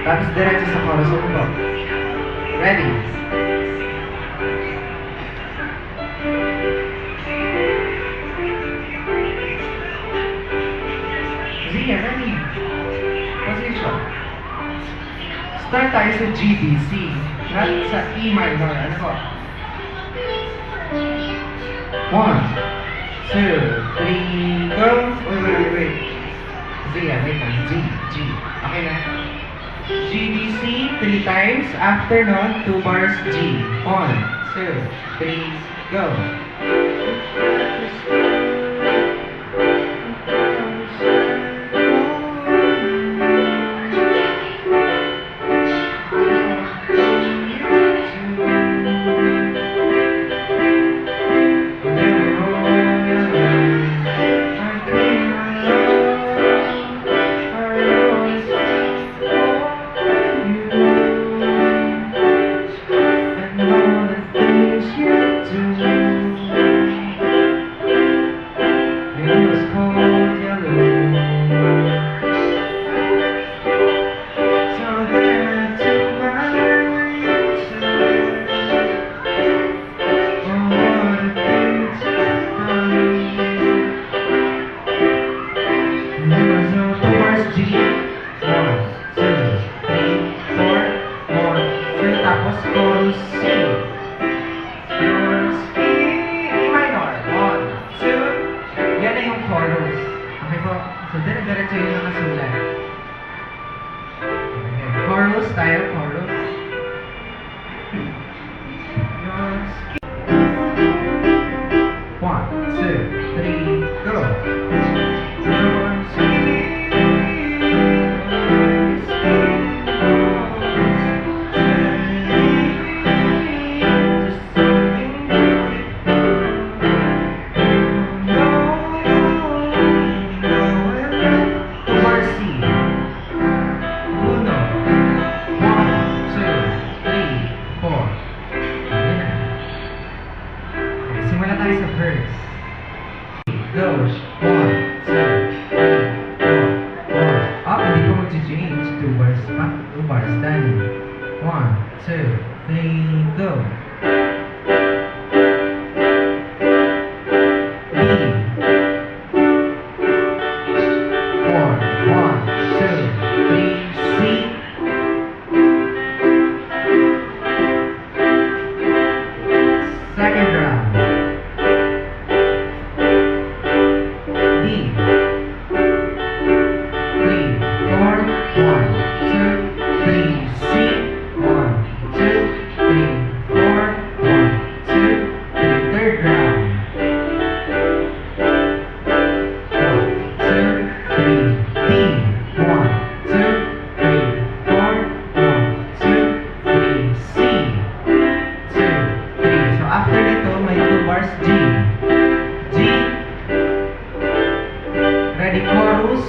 Tapos diretso sa chorus po. Ready? Sige, ready. Position. Start tayo sa GBC. Not sa E minor. Ano po? 1, 2, 3, go! Wait. Sige, wait lang. G. Okay na? GBC 3 times. After nun, 2 bars G. 1, 2, 3, go! Tapos chorus C. Chorus E minor. 1, 2. Yan na yung chorus. Okay po? So, dire-diretso yung nakasulat. Okay. Chorus tayo, chorus. Chorus E. 1, 2, 3, go. Chorus E. Simula tayo sa verse. Go. 1, 2, 3, 4. Hindi ko mag-change. 2 bars pa. 2 bars. Done. 1, 2, 3, go. B. 4, 1, 2, 3, C. Second round. D. 3, 4, 1, 2, 3, C. 1, 2, 3, 4, 1, 2, 3. Third round. 1, 2, 3, D. 1, 2, 3, 4, 1, 2, 3, C. 2, 3. So after nito, may 2 bars G. G. Ready, chorus.